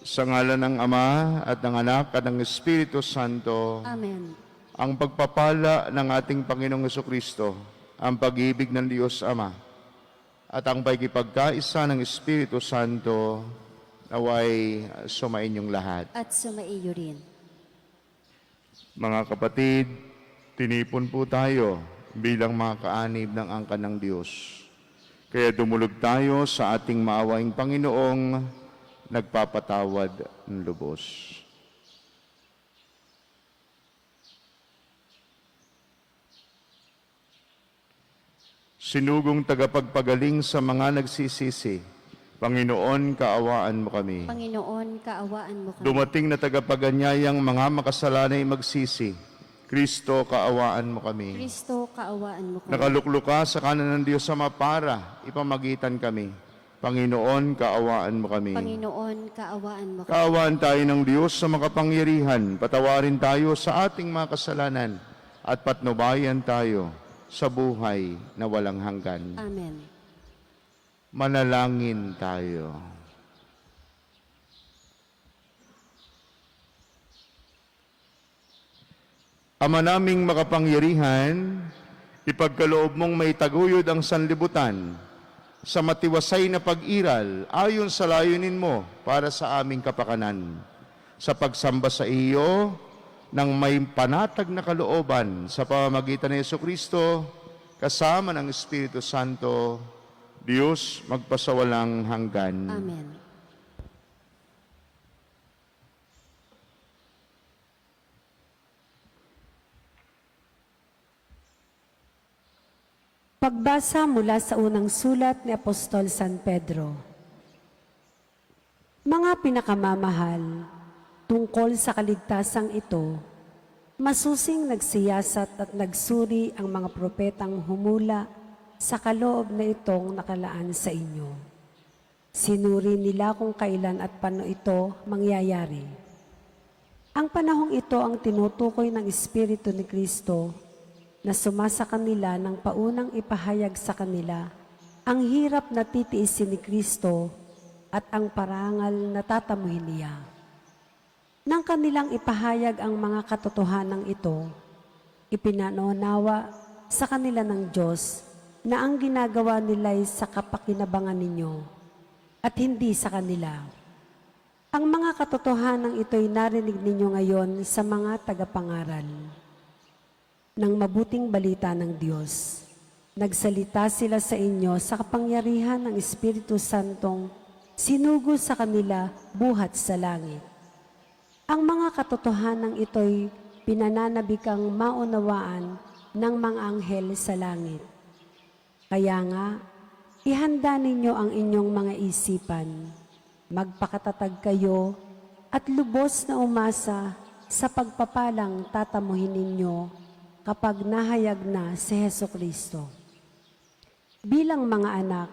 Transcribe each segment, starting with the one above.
Sa ngalan ng Ama at ng Anak at ng Espiritu Santo. Amen. Ang pagpapala ng ating Panginoong Jesucristo, ang pag-ibig ng Diyos Ama, at ang pagkipagkaisa ng Espiritu Santo naway sumainyong lahat. At sumaiyo rin. Mga kapatid, tinipon po tayo bilang mga kaanib ng angkan ng Diyos. Kaya dumulog tayo sa ating maawaing Panginoong nagpapatawad ng lubos. Sinugong tagapagpagaling sa mga nagsisisi, Panginoon, kaawaan mo kami. Panginoon, kaawaan mo kami. Dumating na tagapaganyayang mga makasalanay magsisi, Kristo, kaawaan mo kami. Kristo, kaawaan mo kami. Nakalukluka sa kanan ng Diyos Ama para ipamagitan kami. Panginoon, kaawaan mo kami. Panginoon, kaawaan mo kami. Kaawaan tayo ng Diyos sa makapangyarihan, patawarin tayo sa ating mga kasalanan, at patnubayan tayo sa buhay na walang hanggan. Amen. Manalangin tayo. Ama naming makapangyarihan, ipagkaloob mong may taguyod ang sanlibutan sa matiwasay na pag-iral ayon sa layunin mo para sa aming kapakanan. Sa pagsamba sa iyo, ng may panatag na kalooban sa pamamagitan ni Jesucristo, kasama ng Espiritu Santo, Diyos magpasawalang hanggan. Amen. Pagbasa mula sa unang sulat ni Apostol San Pedro. Mga pinakamamahal, tungkol sa kaligtasang ito, masusing nagsiyasat at nagsuri ang mga propetang humula sa kaloob na itong nakalaan sa inyo. Sinuri nila kung kailan at paano ito mangyayari. Ang panahong ito ang tinutukoy ng Espiritu ni Kristo na sumasa kanila ng paunang ipahayag sa kanila ang hirap na titiisin ni Kristo at ang parangal na tatamuhin niya. Nang kanilang ipahayag ang mga katotohanan ito, ipinanaunawa sa kanila ng Diyos na ang ginagawa nila'y sa kapakinabangan ninyo at hindi sa kanila. Ang mga katotohanan ito'y narinig ninyo ngayon sa mga tagapangaral ng mabuting balita ng Diyos. Nagsalita sila sa inyo sa kapangyarihan ng Espiritu Santong sinugo sa kanila buhat sa langit. Ang mga katotohanan ito'y pinananabikang maunawaan ng mga anghel sa langit. Kaya nga, ihanda ninyo ang inyong mga isipan, magpakatatag kayo at lubos na umasa sa pagpapalang tatamuhin ninyo kapag nahayag na si Jesucristo. Bilang mga anak,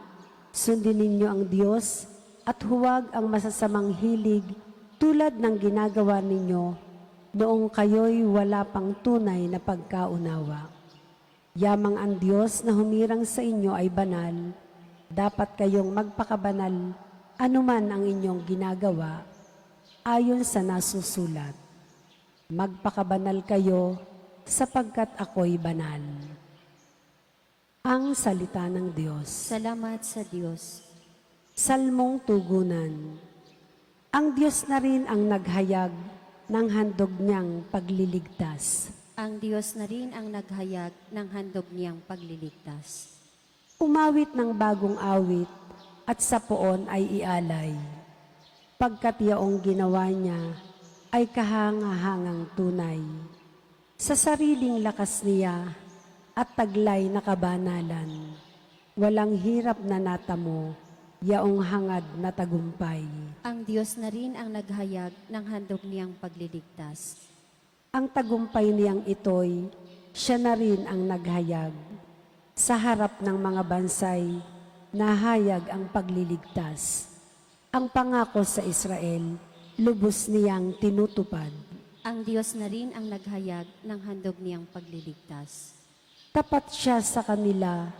sundin ninyo ang Diyos at huwag ang masasamang hilig tulad ng ginagawa ninyo noong kayo'y wala pang tunay na pagkaunawa. Yamang ang Diyos na humirang sa inyo ay banal, dapat kayong magpakabanal anuman ang inyong ginagawa ayon sa nasusulat. Magpakabanal kayo sapagkat ako'y banal. Ang salita ng Diyos. Salamat sa Diyos. Salmong tugunan. Ang Diyos na rin ang naghayag ng handog niyang pagliligtas. Ang Diyos na rin ang naghayag ng handog niyang pagliligtas. Umawit ng bagong awit at sa poon ay ialay. Pagkat yaong ginawa niya ay kahangahangang tunay. Sa sariling lakas niya at taglay na kabanalan, walang hirap na natamo, yaong hangad na tagumpay. Ang Diyos na rin ang naghayag ng handog niyang pagliligtas. Ang tagumpay niyang ito'y siya na rin ang naghayag. Sa harap ng mga bansay, nahayag ang pagliligtas. Ang pangako sa Israel, lubos niyang tinutupad. Ang Diyos na rin ang naghayag ng handog niyang pagliligtas. Tapat siya sa kanila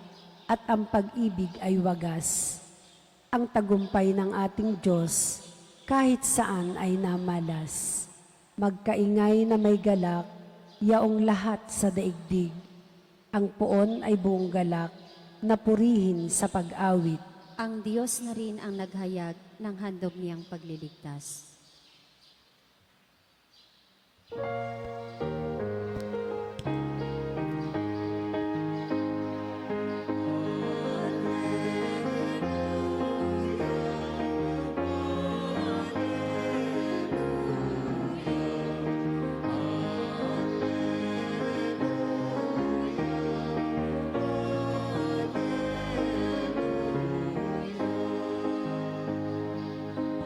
at ang pag-ibig ay wagas. Ang tagumpay ng ating Diyos, kahit saan ay namalas. Magkaingay na may galak, yaong lahat sa daigdig. Ang poon ay buong galak, na purihin sa pag-awit. Ang Diyos na rin ang naghayag ng handog niyang pagliligtas.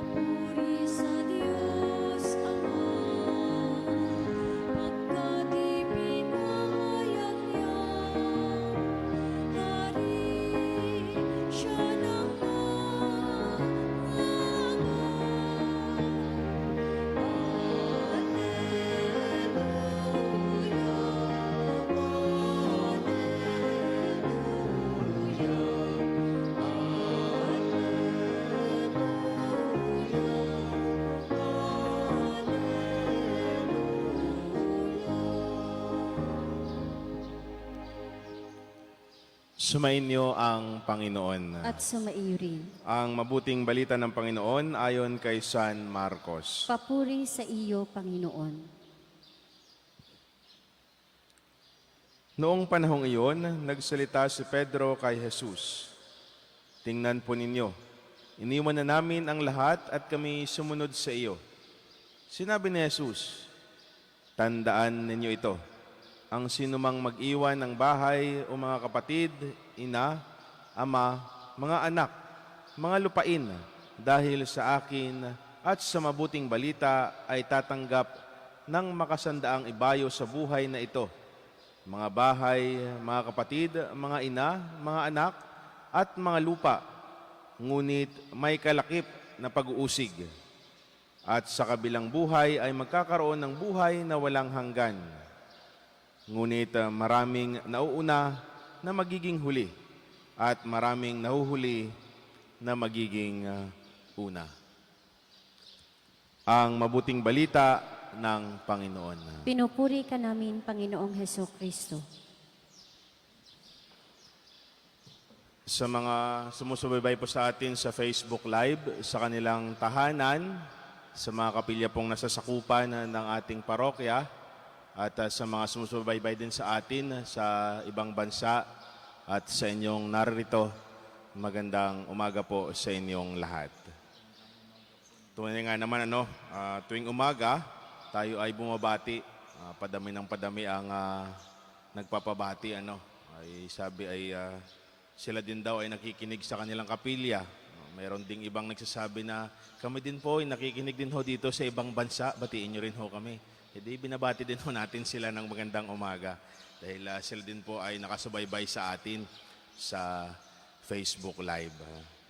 Papuri sa Diyos Ama, pagkat ipinahayag niya, hari siya ng mga Sumainyo ang Panginoon. At sumaiyo rin. Ang mabuting balita ng Panginoon ayon kay San Marcos. Papuri sa iyo, Panginoon. Noong panahong iyon, nagsalita si Pedro kay Jesus. Tingnan po ninyo, iniwan na namin ang lahat at kami sumunod sa iyo. Sinabi ni Jesus, tandaan ninyo ito. Ang sinumang mag-iwan ng bahay o mga kapatid, ina, ama, mga anak, mga lupain, dahil sa akin at sa mabuting balita ay tatanggap ng makasandaang ibayo sa buhay na ito. Mga bahay, mga kapatid, mga ina, mga anak, at mga lupa. Ngunit may kalakip na pag-uusig. At sa kabilang buhay ay magkakaroon ng buhay na walang hanggan. Ngunit maraming nauuna na magiging huli at maraming nahuhuli na magiging una. Ang mabuting balita ng Panginoon. Pinupuri ka namin, Panginoong Heso Kristo. Sa mga sumusubaybay po sa atin sa Facebook Live, sa kanilang tahanan, sa mga kapilya pong nasasakupan ng ating parokya, at sa mga sumusubaybay din sa atin sa ibang bansa at sa inyong narito, magandang umaga po sa inyong lahat. Tunay nga naman tuwing umaga, tayo ay bumabati, padami ng padami ang nagpapabati. Sila din daw ay nakikinig sa kanilang kapilya. Mayroon ding ibang nagsasabi na kami din po ay nakikinig din ho dito sa ibang bansa, batiin nyo rin ho kami. Binabati din ho natin sila ng magandang umaga dahil sila din po ay nakasubaybay sa atin sa Facebook Live.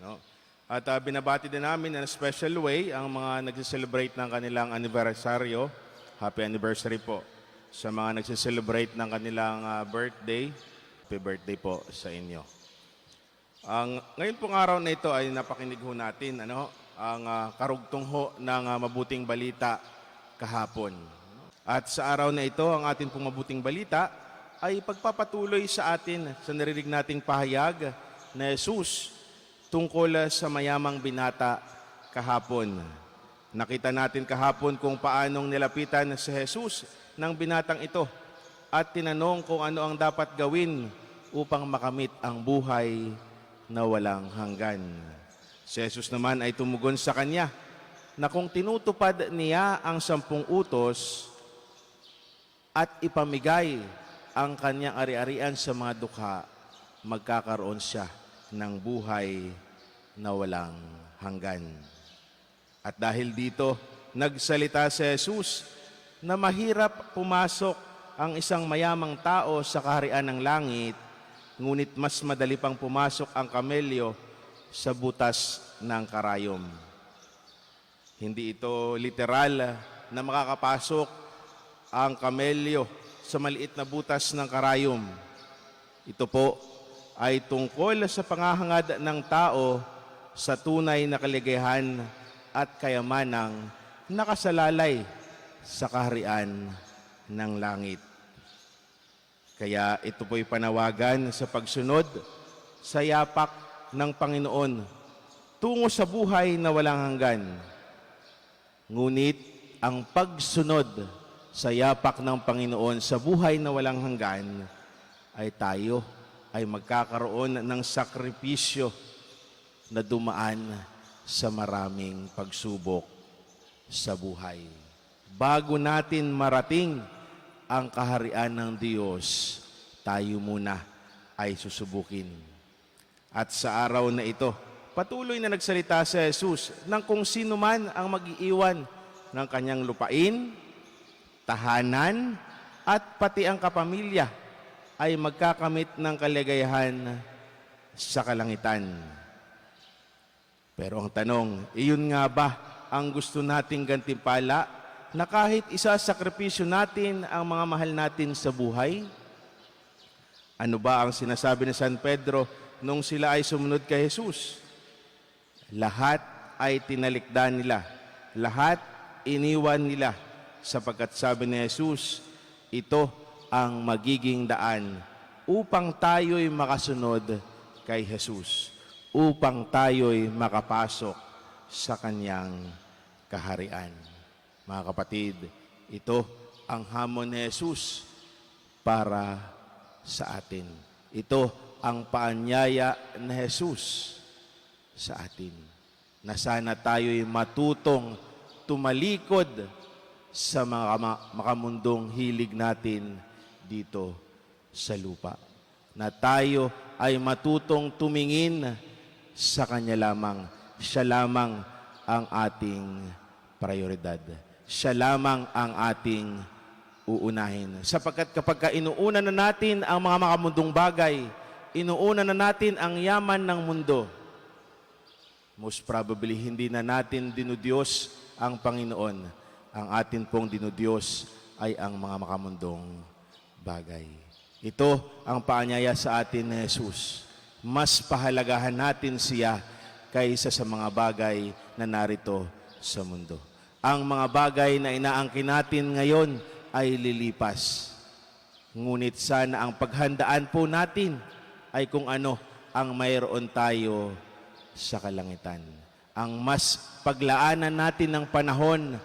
No? At binabati din namin in a special way ang mga nagse-celebrate ng kanilang anibersaryo. Happy anniversary po sa mga nagse-celebrate ng kanilang birthday. Happy birthday po sa inyo. Ngayon pong araw na ito ay napakinig ho natin ang karugtong ho ng mabuting balita kahapon. At sa araw na ito, ang ating pong mabuting balita ay pagpapatuloy sa atin sa narinig nating pahayag na Jesus tungkol sa mayamang binata kahapon. Nakita natin kahapon kung paanong nilapitan si Jesus ng binatang ito at tinanong kung ano ang dapat gawin upang makamit ang buhay na walang hanggan. Si Jesus naman ay tumugon sa kanya na kung tinutupad niya ang 10 utos at ipamigay ang kanyang ari-arian sa mga dukha, magkakaroon siya ng buhay na walang hanggan. At dahil dito, nagsalita si Jesus na mahirap pumasok ang isang mayamang tao sa kaharian ng langit, ngunit mas madali pang pumasok ang kamelyo sa butas ng karayom. Hindi ito literal na makakapasok ang kamelyo sa maliit na butas ng karayom. Ito po ay tungkol sa pangahangad ng tao sa tunay na kaligayahan at kayamanang nakasalalay sa kaharian ng langit. Kaya ito po'y panawagan sa pagsunod sa yapak ng Panginoon tungo sa buhay na walang hanggan. Ngunit ang pagsunod sa yapak ng Panginoon sa buhay na walang hanggan ay tayo ay magkakaroon ng sakripisyo na dumaan sa maraming pagsubok sa buhay. Bago natin marating ang kaharian ng Diyos, tayo muna ay susubukin. At sa araw na ito, patuloy na nagsalita si Jesus ng kung sino man ang mag-iiwan ng kanyang lupain, tahanan, at pati ang kapamilya ay magkakamit ng kaligayahan sa kalangitan. Pero ang tanong, iyon nga ba ang gusto nating gantimpala na kahit isa sakripisyo natin ang mga mahal natin sa buhay? Ano ba ang sinasabi ni San Pedro nung sila ay sumunod kay Jesus? Lahat ay tinalikdan nila. Lahat iniwan nila sapagkat sabi ni Jesus, ito ang magiging daan upang tayo'y makasunod kay Jesus, upang tayo'y makapasok sa kanyang kaharian. Mga kapatid, ito ang hamon ni Jesus para sa atin. Ito ang paanyaya ni Jesus sa atin, na sana tayo'y matutong tumalikod sa mga makamundong hilig natin dito sa lupa. Na tayo ay matutong tumingin sa Kanya lamang. Siya lamang ang ating prioridad. Siya lamang ang ating uunahin. Sapagkat kapag inuuna na natin ang mga makamundong bagay, inuuna na natin ang yaman ng mundo, most probably hindi na natin dinudiyos ang Panginoon. Ang atin pong dinudiyos ay ang mga makamundong bagay. Ito ang paanyaya sa atin ni Jesus. Mas pahalagahan natin siya kaysa sa mga bagay na narito sa mundo. Ang mga bagay na inaangkin natin ngayon ay lilipas. Ngunit sana ang paghandaan po natin ay kung ano ang mayroon tayo sa kalangitan. Ang mas paglaanan natin ng panahon,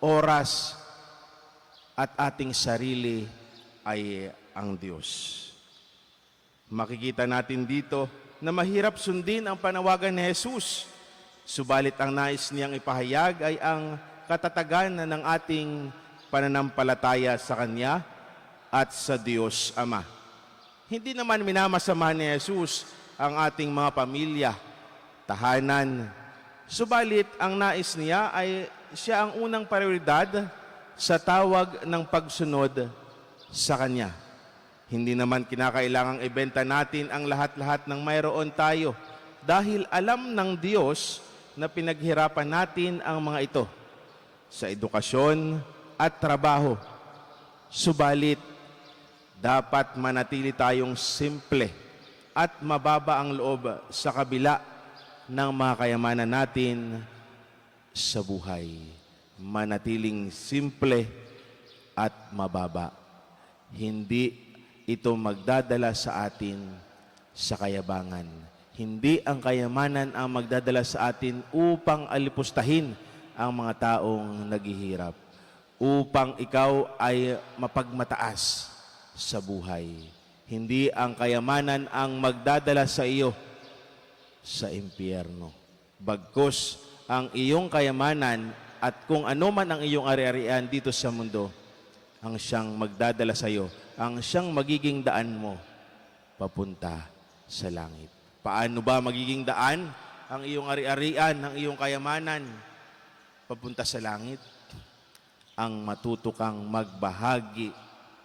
oras, at ating sarili ay ang Diyos. Makikita natin dito na mahirap sundin ang panawagan ni Jesus. Subalit ang nais niyang ipahayag ay ang katatagan ng ating pananampalataya sa Kanya at sa Diyos Ama. Hindi naman minamasama ni Jesus ang ating mga pamilya, tahanan. Subalit ang nais niya ay siya ang unang prioridad sa tawag ng pagsunod sa Kanya. Hindi naman kinakailangang ibenta natin ang lahat-lahat ng mayroon tayo dahil alam ng Diyos na pinaghirapan natin ang mga ito sa edukasyon at trabaho. Subalit, dapat manatili tayong simple at mababa ang loob sa kabila ng mga kayamanan natin sa buhay. Manatiling simple at mababa. Hindi ito magdadala sa atin sa kayabangan. Hindi ang kayamanan ang magdadala sa atin upang alipustahin ang mga taong naghihirap. Upang ikaw ay mapagmataas sa buhay. Hindi ang kayamanan ang magdadala sa iyo sa impyerno. Bagkus ang iyong kayamanan at kung ano man ang iyong ari-arian dito sa mundo, ang siyang magdadala sa iyo, ang siyang magiging daan mo papunta sa langit. Paano ba magiging daan ang iyong ari-arian, ang iyong kayamanan papunta sa langit? Ang matuto kang magbahagi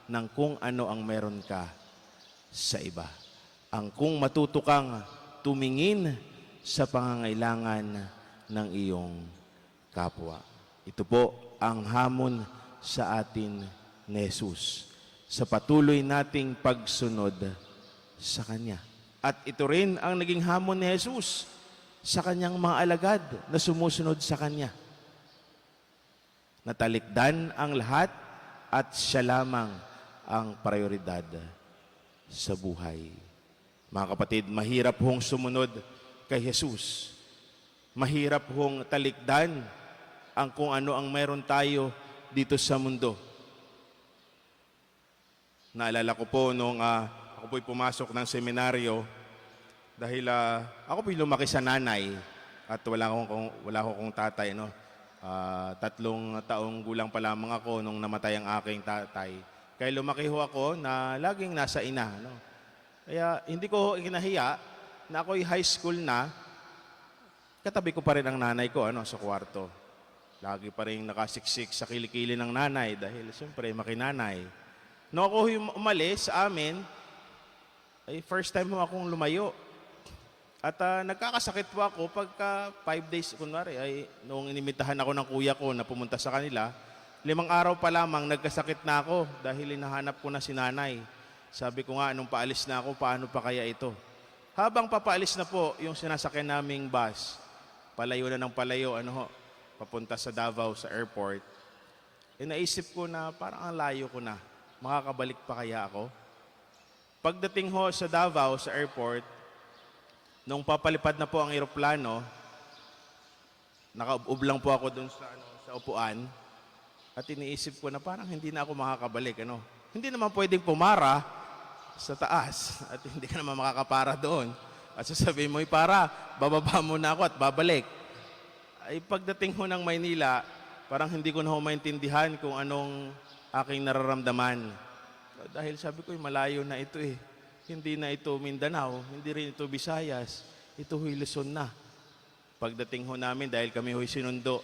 ng kung ano ang meron ka sa iba. Ang kung matuto kang tumingin sa pangangailangan ng iyong kapwa. Ito po ang hamon sa atin ni Jesus sa patuloy nating pagsunod sa Kanya. At ito rin ang naging hamon ni Jesus sa kanyang mga alagad na sumusunod sa kanya. Natalikdan ang lahat at siya lamang ang prioridad sa buhay. Mga kapatid, mahirap hong sumunod kay Jesus. Mahirap hong talikdan ang kung ano ang meron tayo dito sa mundo. Naalala ko po nung ako po'y pumasok ng seminaryo dahil ako po'y lumaki sa nanay at wala akong tatay. No? 3 taong gulang pa lamang ako nung namatay ang aking tatay. Kaya lumaki ho ako na laging nasa ina. No? Kaya hindi ko ikinahiya na ako'y high school na, katabi ko pa rin ang nanay ko sa kwarto. Lagi pa rin nakasiksik sa kilikili ng nanay dahil siyempre makinanay. Nung ako umalis sa amin, ay first time mo akong lumayo. At nagkakasakit po ako pagka 5 days, kunwari, ay noong inimitahan ako ng kuya ko na pumunta sa kanila, 5 araw pa lamang nagkasakit na ako dahil hinahanap ko na si nanay. Sabi ko nga, nung paalis na ako, paano pa kaya ito? Habang papaalis na po yung sinasakyan naming bus, palayo na ng palayo, papunta sa Davao sa airport, naisip ko na parang ang layo ko na. Makakabalik pa kaya ako? Pagdating ho sa Davao sa airport, nung papalipad na po ang eroplano, nakaub lang po ako doon sa upuan, at iniisip ko na parang hindi na ako makakabalik. Hindi naman pwedeng pumara sa taas at hindi ka naman makakapara doon. At sasabihin mo, para, bababa muna ako at babalik. Ay pagdating ho ng Maynila, parang hindi ko na ho maintindihan kung anong aking nararamdaman. Dahil sabi ko, malayo na ito eh. Hindi na ito Mindanao, hindi rin ito Visayas, ito ho'y Luzon na. Pagdating ho namin, dahil kami ho'y sinundo,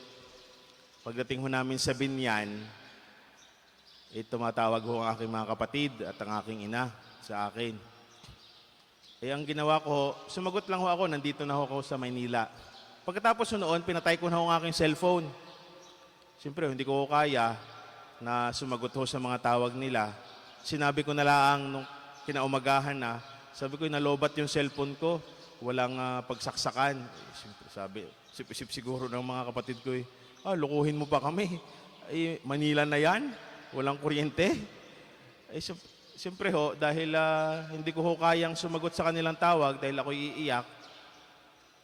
pagdating ho namin sa Binyan, tumatawag ho ang aking mga kapatid at ang aking ina sa akin. Ang ginawa ko, sumagot lang ho ako, nandito na ho ako sa Maynila. Pagkatapos noon, pinatay ko na ho ang aking cellphone. Siyempre, hindi ko kaya na sumagot ho sa mga tawag nila. Sinabi ko na lang nung kinaumagahan na, sabi ko, nalobat yung cellphone ko, walang pagsaksakan. Siyempre, sabi, sip-isip siguro ng mga kapatid ko, lukuhin mo pa kami. Manila na yan, walang kuryente. Siyempre ho, dahil hindi ko ho kayang sumagot sa kanilang tawag dahil ako'y iiyak,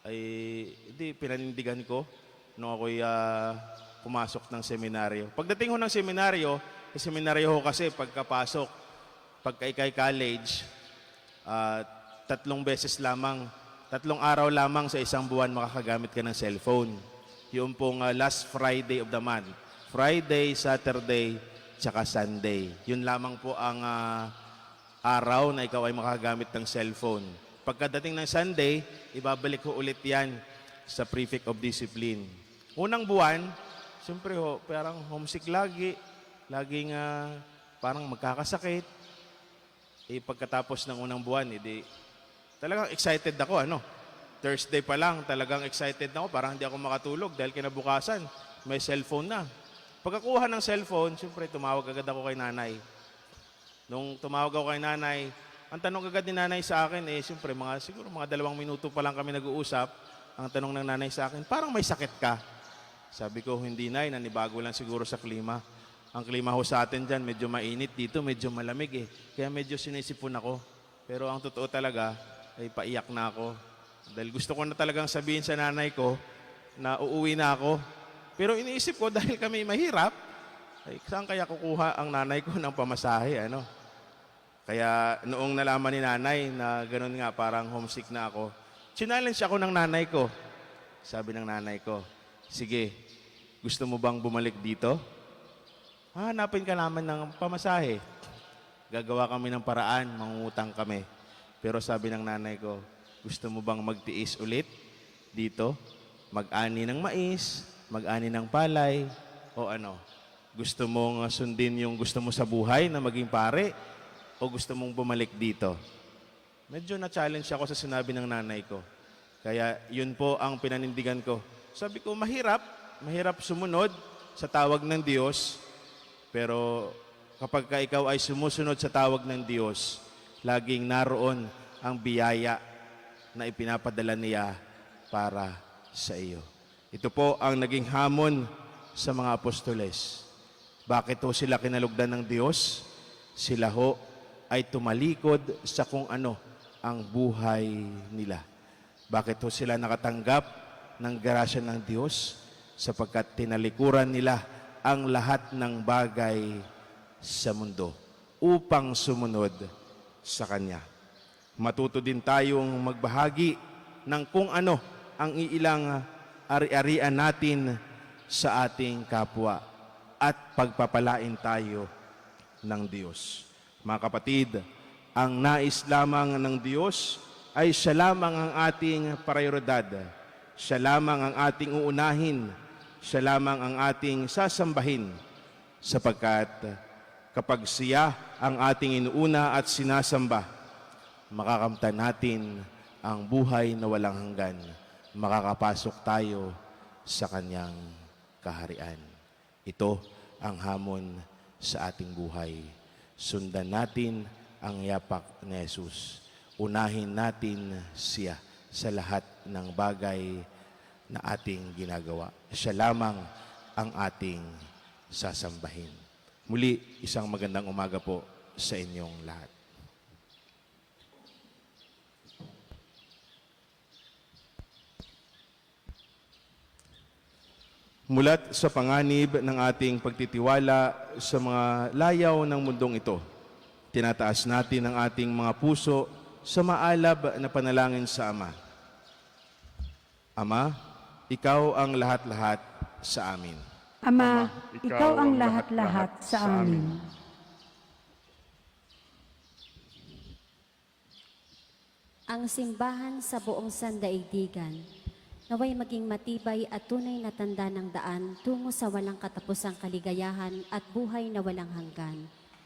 hindi, pinanindigan ko nung ako'y pumasok ng seminaryo. Pagdating ho ng seminaryo, seminaryo ho kasi pagkapasok, pagka ikay college, 3 beses lamang, 3 araw lamang sa isang buwan makakagamit ka ng cellphone. Yung pong last Friday of the month. Friday, Saturday, tsaka Sunday. Yun lamang po ang araw na ikaw ay makagamit ng cellphone. Pagkadating ng Sunday, ibabalik ho ulit yan sa Prefect of Discipline. Unang buwan, siyempre ho, parang homesick lagi. Laging parang magkakasakit. Pagkatapos ng unang buwan, talagang excited ako. Thursday pa lang, talagang excited na ako. Parang hindi ako makatulog dahil kinabukasan, may cellphone na. Pagkakuha ng cellphone, siyempre tumawag agad ako kay nanay. Nung tumawag ako kay nanay, ang tanong agad ni nanay sa akin, siyempre siguro mga 2 minuto pa lang kami nag-uusap. Ang tanong ng nanay sa akin, parang may sakit ka. Sabi ko, hindi nay, nanibago lang siguro sa klima. Ang klima ho sa atin dyan, medyo mainit dito, medyo malamig Kaya medyo sinisipon ako. Pero ang totoo talaga, ay paiyak na ako. Dahil gusto ko na talagang sabihin sa nanay ko na uuwi na ako. Pero iniisip ko, dahil kami mahirap, saan kaya kukuha ang nanay ko ng pamasahe, Kaya noong nalaman ni nanay na gano'n nga, parang homesick na ako, challenge ako ng nanay ko. Sabi ng nanay ko, sige, gusto mo bang bumalik dito? Hanapin ka naman ng pamasahe. Gagawa kami ng paraan, mangungutang kami. Pero sabi ng nanay ko, gusto mo bang magtiis ulit dito? Mag-ani ng mais, mag-ani ng palay, o Gusto mong sundin yung gusto mo sa buhay na maging pare, o gusto mong bumalik dito? Medyo na-challenge ako sa sinabi ng nanay ko. Kaya yun po ang pinanindigan ko. Sabi ko, mahirap sumunod sa tawag ng Diyos, pero kapag ikaw ay sumusunod sa tawag ng Diyos, laging naroon ang biyaya na ipinapadala niya para sa iyo. Ito po ang naging hamon sa mga apostoles. Bakit ho sila kinalugdan ng Diyos? Sila ho ay tumalikod sa kung ano ang buhay nila. Bakit ho sila nakatanggap ng grasya ng Diyos? Sapagkat tinalikuran nila ang lahat ng bagay sa mundo upang sumunod sa Kanya. Matuto din tayong magbahagi ng kung ano ang iilang ari-arian natin sa ating kapwa at pagpapalain tayo ng Diyos. Mga kapatid, ang nais lamang ng Diyos ay siya lamang ang ating prioridad. Siya lamang ang ating uunahin. Siya lamang ang ating sasambahin. Sapagkat kapag siya ang ating inuuna at sinasamba, makakamtan natin ang buhay na walang hanggan. Makakapasok tayo sa kanyang kaharian. Ito ang hamon sa ating buhay. Sundan natin ang yapak ni Jesus. Unahin natin siya sa lahat ng bagay na ating ginagawa. Siya lamang ang ating sasambahin. Muli, isang magandang umaga po sa inyong lahat. Mulat sa panganib ng ating pagtitiwala sa mga layaw ng mundong ito, tinataas natin ang ating mga puso sa maalab na panalangin sa Ama. Ama, Ikaw ang lahat-lahat sa amin. Ama, Ikaw ang lahat-lahat sa amin. Ang simbahan sa buong sandaigdigan, naway maging matibay at tunay na tanda ng daan tungo sa walang katapusang kaligayahan at buhay na walang hanggan.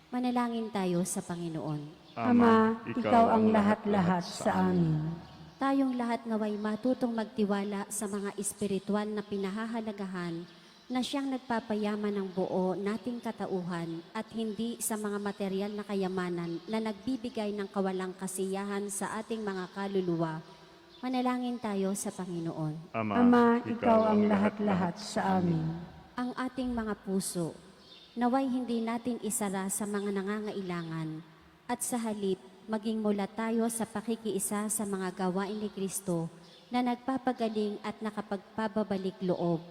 Manalangin tayo sa Panginoon. Ama, Ikaw ang lahat-lahat sa amin. Tayong lahat naway matutong magtiwala sa mga espiritual na pinahahalagahan na siyang nagpapayaman ng buo nating katauhan at hindi sa mga material na kayamanan na nagbibigay ng kawalang kasiyahan sa ating mga kaluluwa. Manalangin tayo sa Panginoon. Ama, Ikaw ang lahat-lahat sa amin. Ang ating mga puso, naway hindi natin isara sa mga nangangailangan at sa halip maging mula tayo sa pakikiisa sa mga gawain ni Kristo na nagpapagaling at nakapagpababalik loob.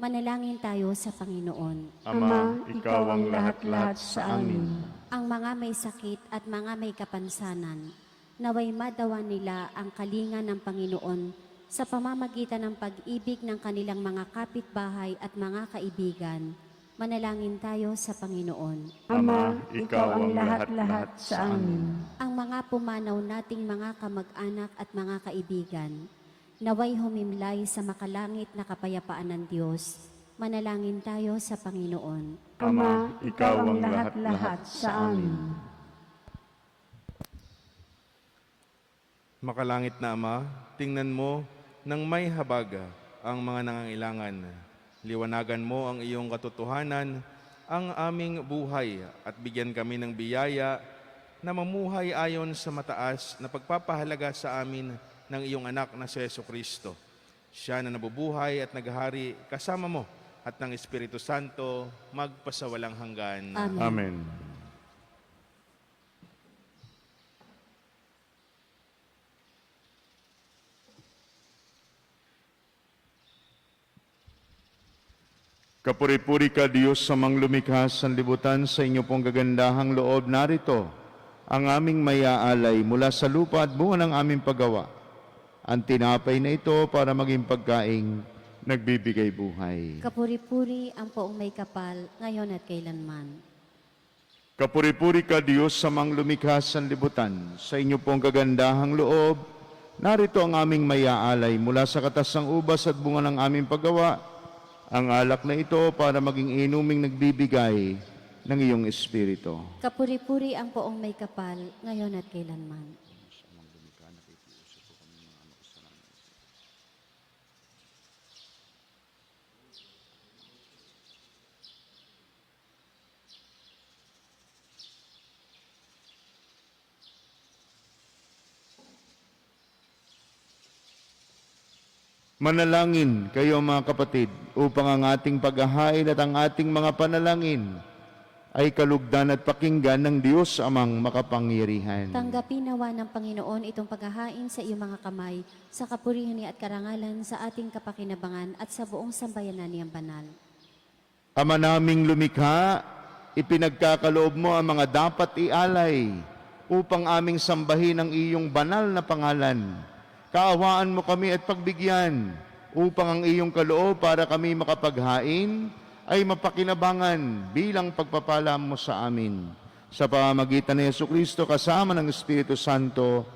Manalangin tayo sa Panginoon. Ama, Ikaw ang lahat-lahat sa amin. Ang mga may sakit at mga may kapansanan, naway madawa nila ang kalinga ng Panginoon sa pamamagitan ng pag-ibig ng kanilang mga kapitbahay at mga kaibigan. Manalangin tayo sa Panginoon. Ama, Ikaw ang lahat-lahat sa amin. Ang mga pumanaw nating mga kamag-anak at mga kaibigan, naway humimlay sa makalangit na kapayapaan ng Diyos. Manalangin tayo sa Panginoon. Ama, Ikaw ang lahat-lahat sa amin. Makalangit na Ama, tingnan mo nang may habaga ang mga nangangailangan. Liwanagan mo ang iyong katotohanan, ang aming buhay at bigyan kami ng biyaya na mamuhay ayon sa mataas na pagpapahalaga sa amin ng iyong anak na si Jesucristo. Siya na nabubuhay at naghahari kasama mo at ng Espiritu Santo magpasawalang hanggan. Amen. Amen. Kapuri-puri ka, Diyos, sa manglumikha sa libutan, sa inyo pong gagandahang loob. Narito ang aming mayaalay mula sa lupa at bunga ng aming paggawa. Ang tinapay na ito para maging pagkaing nagbibigay buhay. Kapuri-puri ang poong may kapal, ngayon at kailanman. Kapuri-puri ka, Diyos, sa manglumikha sa libutan, sa inyo pong gagandahang loob. Narito ang aming mayaalay mula sa katas ng ubas at bunga ng aming paggawa. Ang alak na ito para maging inuming nagbibigay ng iyong Espiritu. Kapuri-puri ang poong may kapal, ngayon at kailanman. Manalangin kayo mga kapatid upang ang ating paghahain at ang ating mga panalangin ay kalugdan at pakinggan ng Diyos amang makapangyarihan. Tanggapin nawa ng Panginoon itong paghahain sa iyong mga kamay, sa kapurihan niya at karangalan sa ating kapakinabangan at sa buong sambayanan niyang banal. Ama naming lumikha, ipinagkakaloob mo ang mga dapat ialay upang aming sambahin ang iyong banal na pangalan. Kaawaan mo kami at pagbigyan upang ang iyong kaloob para kami makapaghain ay mapakinabangan bilang pagpapala mo sa amin. Sa pamamagitan ni Jesucristo kasama ng Espiritu Santo,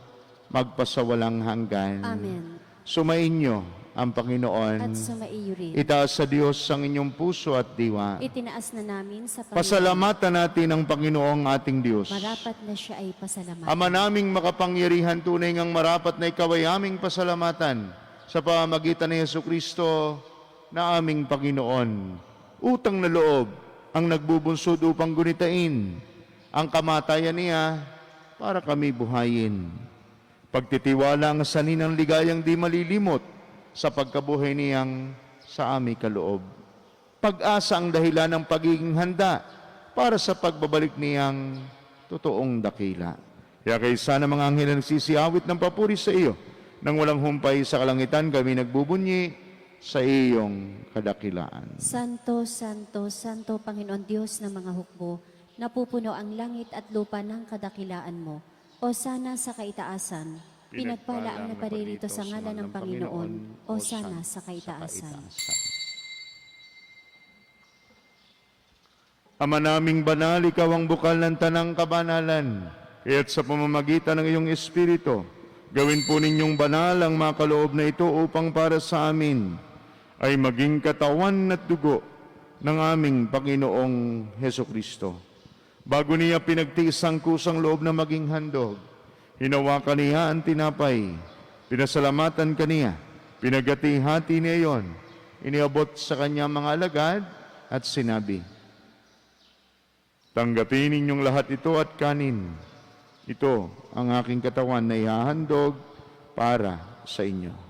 magpasawalang hanggan. Amen. Sumainyo ang Panginoon. At sumaiyo rin. Itaas sa Diyos ang inyong puso at diwa. Itinaas na namin sa Panginoon. Pasalamatan natin ang Panginoong ating Diyos. Marapat na siya ay pasalamatan. Ama naming makapangyarihan, tunay ngang marapat na ikaw ay aming pasalamatan sa pamamagitan ni Jesucristo na aming Panginoon. Utang na loob ang nagbubunsod upang gunitain ang kamatayan niya para kami buhayin. Pagtitiwala ang saninang ligayang di malilimot sa pagkabuhay niyang sa aming kaloob. Pag-asa ang dahilan ng pagiging handa para sa pagbabalik niyang totoong dakila. Kaya kaysa ng mga anghel na nagsisiyawit ng papuri sa iyo, nang walang humpay sa kalangitan kami nagbubunyi sa iyong kadakilaan. Santo, Santo, Santo, Panginoon Diyos ng mga hukbo, napupuno ang langit at lupa ng kadakilaan mo. O sana sa kaitaasan, pinagpala ang naparirito sa ngalan ng Panginoon. O sana sa kaitaasan. Ama naming banal, ikaw ang bukal ng tanang kabanalan, kaya't sa pamamagitan ng iyong Espiritu, gawin po ninyong banal ang mga kaloob na ito upang para sa amin ay maging katawan at dugo ng aming Panginoong Hesukristo. Bago niya pinagtiis ang kusang loob na maging handog, hinawakan niya ang tinapay, pinasalamatan kaniya, pinagati-hati niya iyon, iniabot sa kanya mga alagad at sinabi, tanggapin ninyong lahat ito at kanin. Ito ang aking katawan na ihahandog para sa inyo.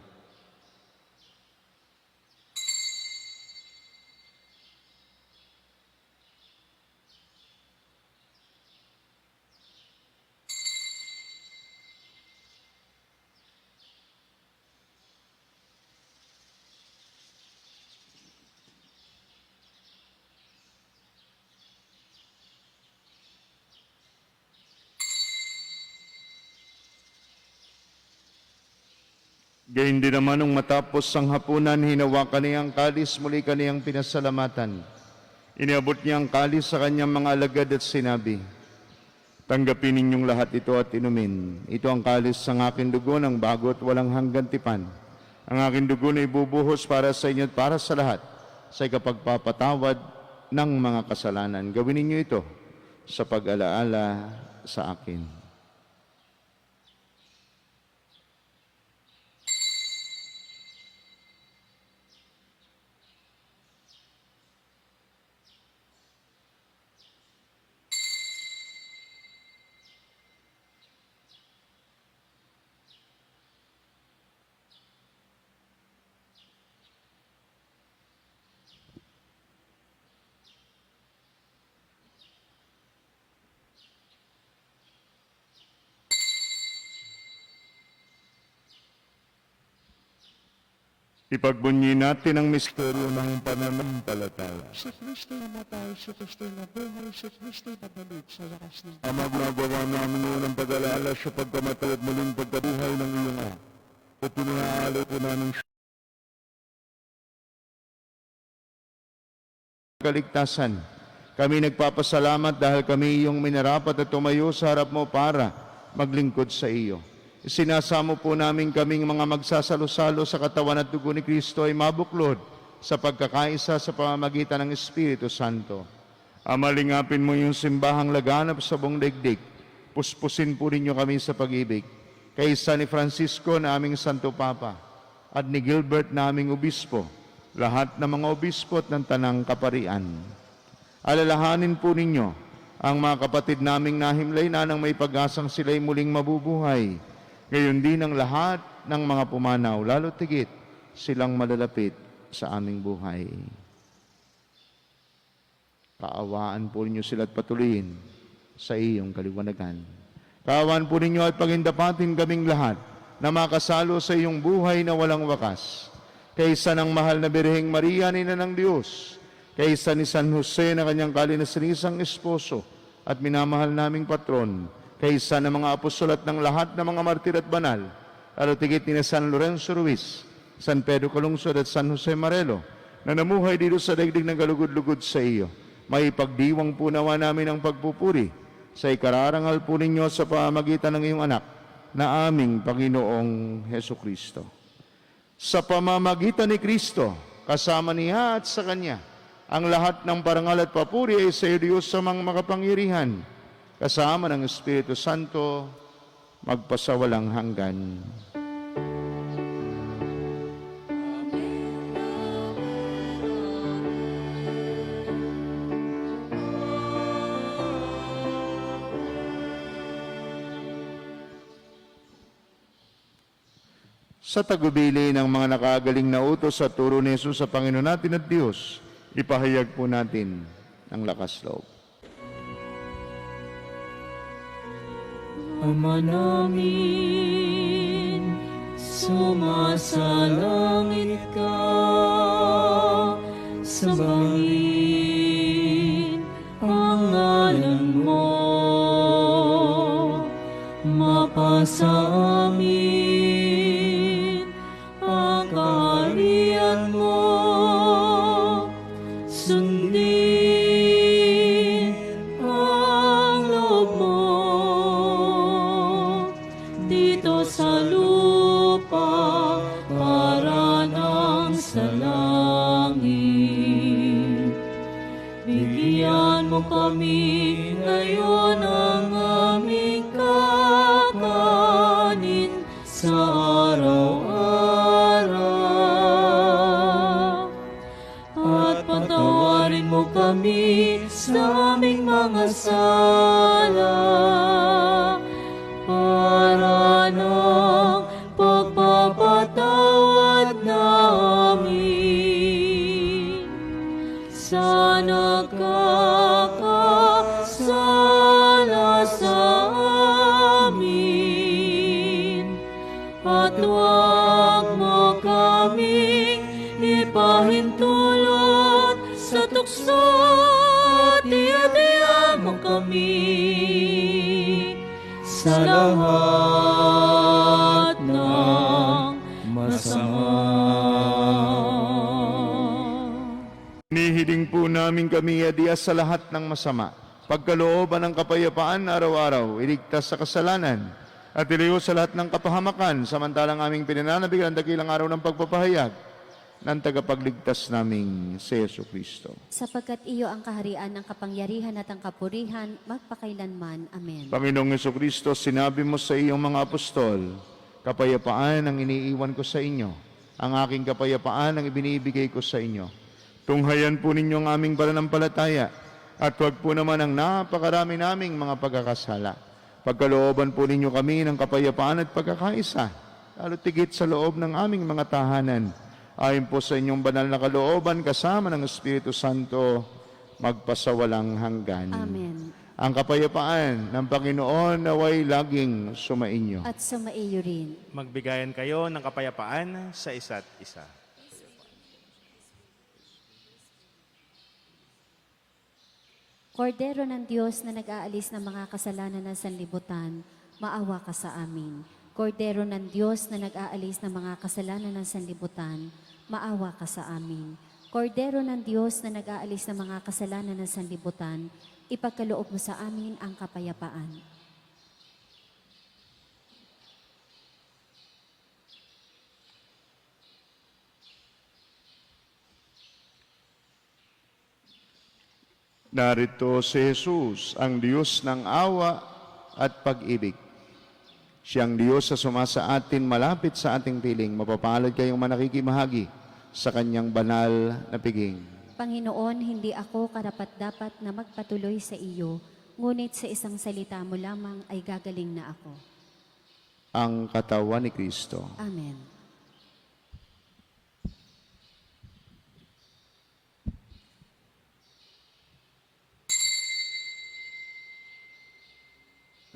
Gayun din naman nung matapos ang hapunan, hinawakan niya ang kalis, muli kaniyang pinasalamatan. Iniabot niya ang kalis sa kanyang mga alagad at sinabi, tanggapin ninyong lahat ito at inumin. Ito ang kalis ng aking dugo ng bago at walang hanggan tipan. Ang aking dugo na ibubuhos para sa inyo at para sa lahat sa ikapagpapatawad ng mga kasalanan. Gawin ninyo ito sa pag-alaala sa akin. Ipagbunyi natin ang misteryo ng pananampalataya. Si Kristo namatay, si Kristo nabuhay, si Kristo nabalik sa lakas ng Ama, ginagawa namin ngayon ang pag-alala sa pagkamatay at muling pagkabuhay ng iyong anak. At pinahalo ko namin kaligtasan. Kami nagpapasalamat dahil kami iyong minarapat at tumayo sa harap mo para maglingkod sa iyo. Sinasamo po namin kaming mga magsasalo-salo sa katawan at dugo ni Kristo ay mabuklod sa pagkakaisa sa pamamagitan ng Espiritu Santo. Ama, lingapin mo yung simbahang laganap sa buong daigdig. Puspusin po ninyo kami sa pag-ibig. Kaysa ni Francisco na aming Santo Papa at ni Gilbert na aming Obispo, lahat ng mga obispo at ng tanang kaparian. Alalahanin po ninyo ang mga kapatid naming nahimlay na nang may pag-asang sila'y muling mabubuhay. Gayon din ang lahat ng mga pumanaw, lalo tigit silang malalapit sa aming buhay. Kaawaan po ninyo sila at patuloyin sa iyong kaliwanagan. Kaawaan po ninyo at pagindapatin kaming lahat na makasalo sa iyong buhay na walang wakas. Kaysa ng mahal na Birheng Maria, Ina ng Diyos, kaysa ni San Jose na kanyang kalinasanisang esposo at minamahal naming patron, kaysa ng mga apostol at ng lahat ng mga martir at banal, lalo tigit ni San Lorenzo Ruiz, San Pedro Calungsod at San Jose Marelo, na namuhay dito sa daigdig ng kalugod-lugod sa iyo. May pagdiwang po nawa namin ang pagpupuri sa ikararangal po ninyo sa pamagitan ng iyong anak na aming Panginoong Heso Kristo. Sa pamamagitan ni Kristo, kasama niya at sa Kanya, ang lahat ng parangal at papuri ay sa iyo, Diyos sa mga makapangyarihan, kasama ng Espiritu Santo, magpasawalang hanggan. Sa tagubili ng mga nakagaling na utos sa turo ni Jesus sa Panginoon natin at Diyos, ipahayag po natin ang lakas loob. Ama namin, sumasalangit ka, sambahin ang ngalan mo, mapasa amin ang kaharian mo, sundin ang loob mo dito sa lupa para nang sa langit. Bigyan mo kami ngayon ang aming kakanin sa araw-araw. At patawarin mo kami sa aming mga sala para ng pagpapatawad namin sa nakakasala sa amin. At huwag mo kaming ipahintulot sa tukso at iadya mo kami sa lahat ng masama. Nihiling po namin kami adias sa lahat ng masama, pagkalooban ng kapayapaan araw-araw, iligtas sa kasalanan, at iliyo sa lahat ng kapahamakan, samantalang aming pinananabig ang dakilang araw ng pagpapahayag ng tagapagligtas naming si Yesu Kristo. Sapagkat iyo ang kaharian, ang kapangyarihan at ang kapurihan, magpakailanman. Amen. Panginoong Yesu Kristo, sinabi mo sa iyong mga apostol, kapayapaan ang iniiwan ko sa inyo, ang aking kapayapaan ang ibinibigay ko sa inyo. Tunghayan po ninyo ang aming pananampalataya, at huwag po naman ang napakarami naming mga pagkakasala. Pagkalooban po ninyo kami ng kapayapaan at pagkakaisa, lalo tigit sa loob ng aming mga tahanan. Ayon po sa inyong banal na kalooban, kasama ng Espiritu Santo, magpasawalang hanggan. Amen. Ang kapayapaan ng Panginoon naway laging sumainyo. At sumaiyo rin. Magbigayan kayo ng kapayapaan sa isa't isa. Kordero ng Diyos na nag-aalis ng mga kasalanan ng sanlibutan, maawa ka sa amin. Kordero ng Diyos na nag-aalis ng mga kasalanan ng sanlibutan, maawa ka sa amin. Kordero ng Diyos na nag-aalis ng mga kasalanan ng sanlibutan, ipagkaloob mo sa amin ang kapayapaan. Narito si Jesus, ang Diyos ng awa at pag-ibig. Siyang Diyos sa sumasa atin, malapit sa ating piling. Mapapalad kayong manakikimahagi sa kanyang banal na piging. Panginoon, hindi ako karapat-dapat na magpatuloy sa iyo, ngunit sa isang salita mo lamang ay gagaling na ako. Ang katawan ni Kristo. Amen.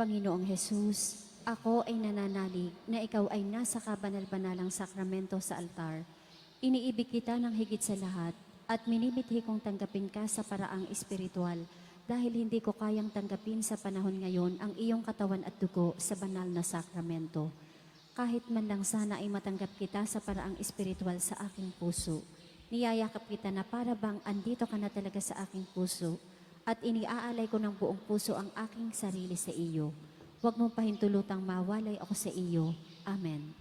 Panginoong Jesus, ako ay nananalig na ikaw ay nasa kabanal-banalang sakramento sa altar. Iniibig kita ng higit sa lahat at minimithi kong tanggapin ka sa paraang espiritual dahil hindi ko kayang tanggapin sa panahon ngayon ang iyong katawan at dugo sa banal na sakramento. Kahit man lang sana ay matanggap kita sa paraang espiritual sa aking puso. Niyayakap kita na para bang andito ka na talaga sa aking puso at iniaalay ko ng buong puso ang aking sarili sa iyo. Huwag mong pahintulutang mawalay ako sa iyo. Amen.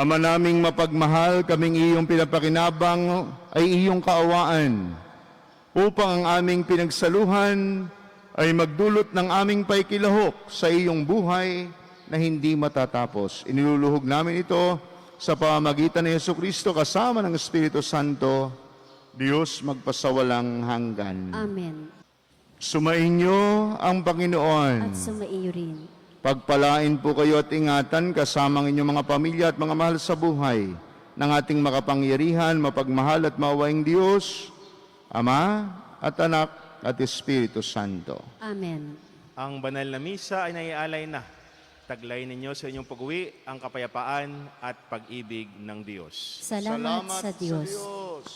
Ama naming mapagmahal, kaming iyong pinapakinabang ay iyong kaawaan, upang ang aming pinagsaluhan ay magdulot ng aming paikilahok sa iyong buhay na hindi matatapos. Iniluluhog namin ito sa pamamagitan ni Jesucristo kasama ng Espiritu Santo, Diyos magpasawalang hanggan. Amen. Sumainyo ang Panginoon. At sumaiyo rin. Pagpalain po kayo at ingatan kasama ng inyong mga pamilya at mga mahal sa buhay ng ating makapangyarihan, mapagmahal at mawaing Diyos, Ama at Anak at Espiritu Santo. Amen. Ang banal na misa ay naialay na. Taglay ninyo sa inyong pag-uwi ang kapayapaan at pag-ibig ng Diyos. Salamat sa Diyos. Diyos.